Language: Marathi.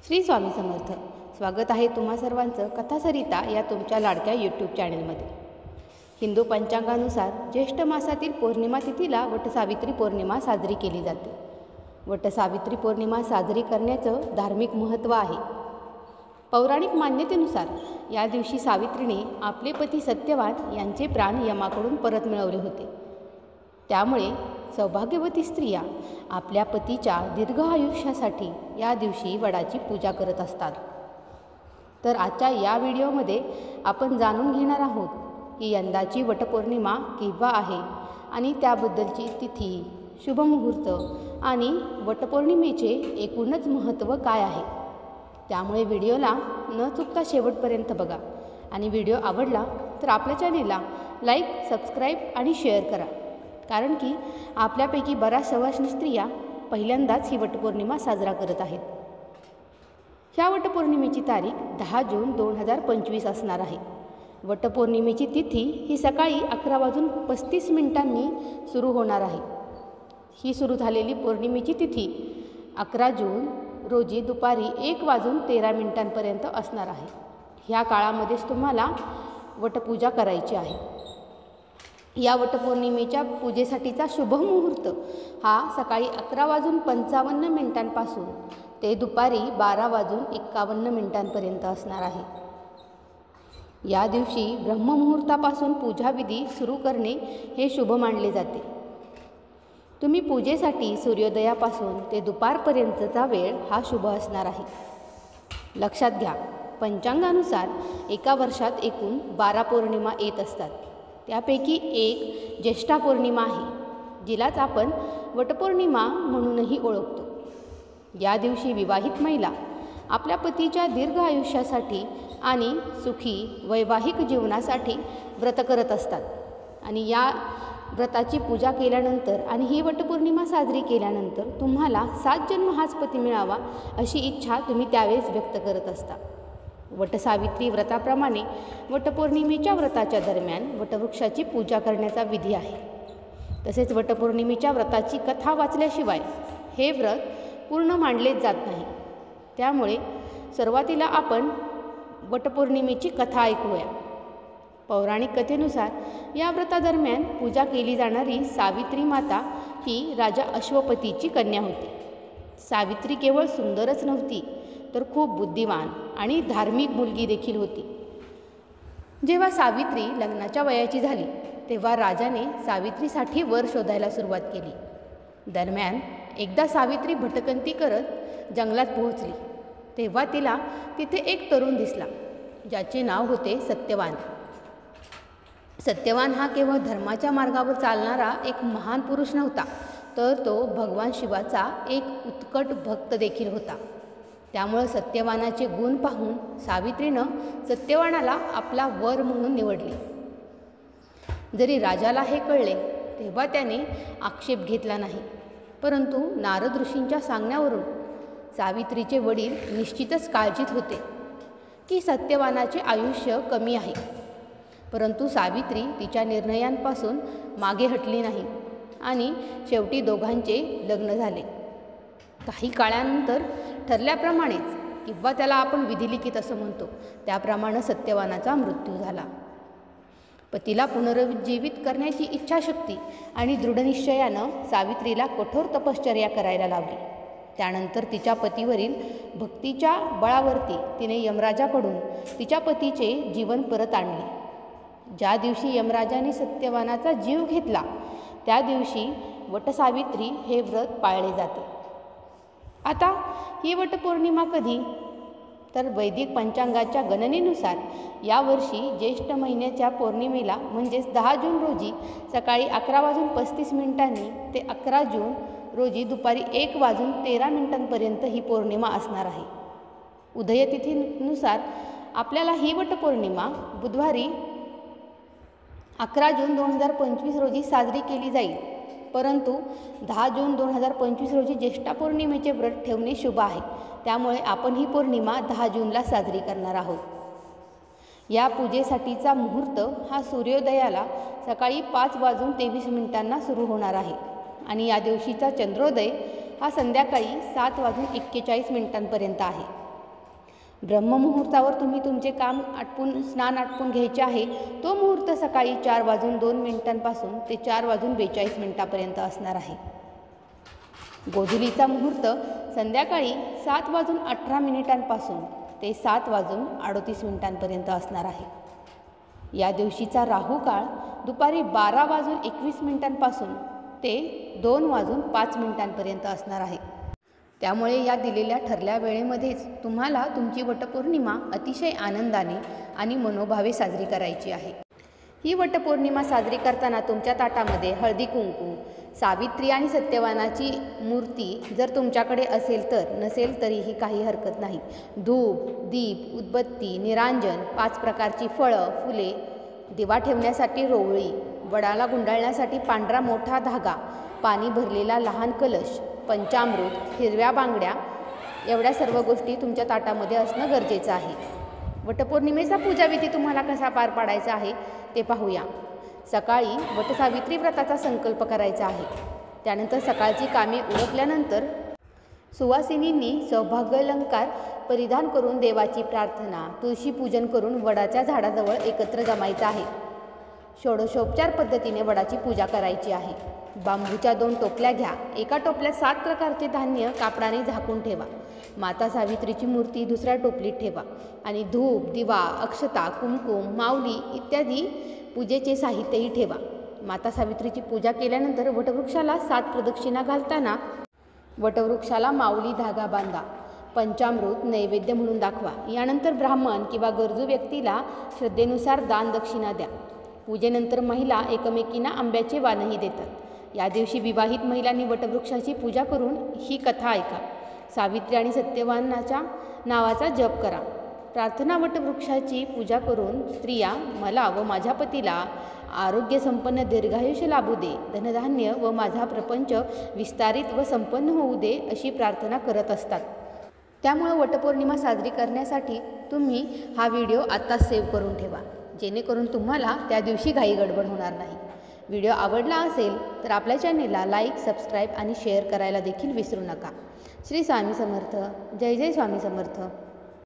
श्री स्वामी समर्थ. स्वागत आहे तुम्हा सर्वांचं कथासरिता या तुमच्या लाडक्या यूट्यूब चॅनलमध्ये. हिंदू पंचांगानुसार ज्येष्ठ मासातील पौर्णिमा तिथीला वटसावित्री पौर्णिमा साजरी केली जाते. वटसावित्री पौर्णिमा साजरी करण्याचं धार्मिक महत्त्व आहे. पौराणिक मान्यतेनुसार या दिवशी सावित्रीने आपले पती सत्यवान यांचे प्राण यमाकडून परत मिळवले होते. त्यामुळे सौभाग्यवती स्त्रिया आपल्या पतीच्या दीर्घ आयुष्यासाठी या दिवशी वडाची पूजा करत असतात. तर आजच्या या व्हिडिओमध्ये आपण जाणून घेणार आहोत की यंदाची वटपौर्णिमा केव्हा आहे आणि त्याबद्दलची तिथी, शुभमुहूर्त आणि वटपौर्णिमेचे एकूणच महत्त्व काय आहे. त्यामुळे व्हिडिओला न चुकता शेवटपर्यंत बघा आणि व्हिडिओ आवडला तर आपल्या चॅनेलला लाईक, सबस्क्राईब आणि शेअर करा. कारण की आपल्यापैकी बऱ्याच सवाष्णी स्त्रिया पहिल्यांदाच ही वटपौर्णिमा साजरा करत आहेत. ह्या वटपौर्णिमेची तारीख 10 जून 2025 असणार आहे. वटपौर्णिमेची तिथी ही सकाळी 11:35 सुरू होणार आहे. ही सुरू झालेली पौर्णिमेची तिथी 11 जून रोजी दुपारी 1:13 असणार आहे. ह्या काळामध्येच तुम्हाला वटपूजा करायची आहे. या वटपौर्णिमेच्या पूजेसाठीचा शुभमुहूर्त हा सकाळी 11:55 ते दुपारी 12:51 असणार आहे. या दिवशी ब्रह्ममुहूर्तापासून पूजाविधी सुरू करणे हे शुभ मानले जाते. तुम्ही पूजेसाठी सूर्योदयापासून ते दुपारपर्यंतचा वेळ हा शुभ असणार आहे. लक्षात घ्या, पंचांगानुसार एका वर्षात एकूण 12 पौर्णिमा येत असतात. त्यापैकी एक ज्येष्ठा पौर्णिमा आहे, जिलाच आपण वटपौर्णिमा म्हणूनही ओळखतो. या दिवशी विवाहित महिला आपल्या पतीच्या दीर्घ आयुष्यासाठी आणि सुखी वैवाहिक जीवनासाठी व्रत करत असतात. आणि या व्रताची पूजा केल्यानंतर आणि ही वटपौर्णिमा साजरी केल्यानंतर तुम्हाला 7 जन्म हाच पती मिळावा अशी इच्छा तुम्ही त्यावेळेस व्यक्त करत असता. वटसावित्री व्रताप्रमाणे वटपौर्णिमेच्या व्रताच्या दरम्यान वटवृक्षाची पूजा करण्याचा विधी आहे. तसेच वटपौर्णिमेच्या व्रताची कथा वाचल्याशिवाय हे व्रत पूर्ण मांडलेच जात नाही. त्यामुळे सुरुवातीला आपण वटपौर्णिमेची कथा ऐकूया. पौराणिक कथेनुसार या व्रतादरम्यान पूजा केली जाणारी सावित्री माता ही राजा अश्वपतीची कन्या होती. सावित्री केवळ सुंदरच नव्हती तर खूप बुद्धिमान आणि धार्मिक मुलगी देखील होती. जेव्हा सावित्री लग्नाच्या वयाची झाली तेव्हा राजाने सावित्रीसाठी वर शोधायला सुरुवात केली. दरम्यान एकदा सावित्री भटकंती करत जंगलात पोहोचली तेव्हा तिला तिथे एक तरुण दिसला, ज्याचे नाव होते सत्यवान. सत्यवान हा केवळ धर्माच्या मार्गावर चालणारा एक महान पुरुष नव्हता, तर तो भगवान शिवाचा एक उत्कट भक्त देखील होता. त्यामुळे सत्यवानाचे गुण पाहून सावित्रीनं सत्यवानाला आपला वर म्हणून निवडले. जरी राजाला हे कळले तेव्हा त्याने आक्षेप घेतला नाही, परंतु नारद ऋषींच्या सांगण्यावरून सावित्रीचे वडील निश्चितच काळजीत होते की सत्यवानाचे आयुष्य कमी आहे. परंतु सावित्री तिच्या निर्णयांपासून मागे हटली नाही आणि शेवटी दोघांचे लग्न झाले. काही काळानंतर ठरल्याप्रमाणेच, किंवा त्याला आपण विधिलिखित असं म्हणतो, त्याप्रमाणे सत्यवानाचा मृत्यू झाला. पतीला पुनरुज्जीवित करण्याची इच्छाशक्ती आणि दृढनिश्चयानं सावित्रीला कठोर तपश्चर्या करायला लावली. त्यानंतर तिच्या पतीवरील भक्तीच्या बळावरती तिने यमराजाकडून तिच्या पतीचे जीवन परत आणले. ज्या दिवशी यमराजाने सत्यवानाचा जीव घेतला त्या दिवशी वटसावित्री हे व्रत पाळले जाते. आता ही वटपौर्णिमा कधी? तर वैदिक पंचांगाच्या गणनेनुसार यावर्षी ज्येष्ठ महिन्याच्या पौर्णिमेला म्हणजेच 10 जून रोजी सकाळी 11:35 ते 11 जून रोजी दुपारी 1:13 ही पौर्णिमा असणार आहे. उदयतिथीनुसार आपल्याला ही वटपौर्णिमा बुधवारी 11 जून 2025 रोजी साजरी केली जाईल. परंतु 10 जून 2025 रोजी ज्येष्ठा पौर्णिमेचे व्रत ठेवणे शुभ आहे. त्यामुळे आपण ही पौर्णिमा 10 जूनला साजरी करणार आहोत. या पूजेसाठीचा मुहूर्त हा सूर्योदयाला सकाळी 5:23 सुरू होणार आहे आणि या दिवशीचा चंद्रोदय हा संध्याकाळी 7:41 आहे. ब्रह्ममुहूर्तावर तुम्ही तुमचे काम आटपून स्नान आटपून घ्यायचे आहे. तो मुहूर्त सकाळी 4:02 ते 4:42 असणार आहे. गोधुलीचा मुहूर्त संध्याकाळी 7:18 ते 7:38 असणार आहे. या दिवशीचा राहू काळ दुपारी 12:21 ते 2:05 असणार आहे. त्यामुळे या दिलेल्या ठरल्या वेळेमध्येच तुम्हाला तुमची वटपौर्णिमा अतिशय आनंदाने आणि मनोभावे साजरी करायची आहे. ही वटपौर्णिमा साजरी करताना तुमच्या ताटामध्ये हळदी कुंकू, सावित्री आणि सत्यवानाची मूर्ती जर तुमच्याकडे असेल तर, नसेल तरीही काही हरकत नाही. धूप, दीप, उदबत्ती, निरांजन, 5 प्रकारची फळं, फुले, दिवा ठेवण्यासाठी रोवळी, वडाला गुंडाळण्यासाठी पांढरा मोठा धागा, पाणी भरलेला लहान कलश, पंचामृत, हिरव्या बांगड्या, एवढ्या सर्व गोष्टी तुमच्या ताटामध्ये असणं गरजेचं आहे. वटपौर्णिमेचा पूजाविधी तुम्हाला कसा पार पाडायचा आहे ते पाहूया. सकाळी वटसावित्री व्रताचा संकल्प करायचा आहे. त्यानंतर सकाळची कामे उरकल्यानंतर सुवासिनींनी सौभाग्यालंकार परिधान करून देवाची प्रार्थना, तुळशी पूजन करून वडाच्या झाडाजवळ एकत्र जमायचं आहे. षोडशोपचार पद्धतीने वडाची पूजा करायची आहे. बांबूच्या 2 टोपल्या घ्या. एका टोपल्यात 7 प्रकारचे धान्य कापडाने झाकून ठेवा. माता सावित्रीची मूर्ती दुसऱ्या टोपलीत ठेवा आणि धूप, दिवा, अक्षता, कुमकुम, माऊली इत्यादी पूजेचे साहित्यही ठेवा. माता सावित्रीची पूजा केल्यानंतर वटवृक्षाला 7 प्रदक्षिणा घालताना वटवृक्षाला माऊली धागा बांधा. पंचामृत नैवेद्य म्हणून दाखवा. यानंतर ब्राह्मण किंवा गरजू व्यक्तीला श्रद्धेनुसार दान दक्षिणा द्या. पूजेनंतर महिला एकमेकींना आंब्याचे वाणही देतात. या दिवशी विवाहित महिलांनी वटवृक्षाची पूजा करून ही कथा ऐका. सावित्री आणि सत्यवानाच्या नावाचा जप करा. प्रार्थना वटवृक्षाची पूजा करून स्त्रिया मला व माझ्या पतीला आरोग्य संपन्न दीर्घायुष्य लाभू दे, धनधान्य व माझा प्रपंच विस्तारित व संपन्न होऊ दे अशी प्रार्थना करत असतात. त्यामुळे वटपौर्णिमा साजरी करण्यासाठी तुम्ही हा व्हिडिओ आत्ताच सेव्ह करून ठेवा, जेणेकरून तुम्हाला त्या दिवशी घाई गडबड होणार नाही. व्हिडिओ आवडला असेल तर आपल्या चॅनेलला लाईक, सबस्क्राईब आणि शेअर करायला देखील विसरू नका. श्री स्वामी समर्थ. जय जय स्वामी समर्थ.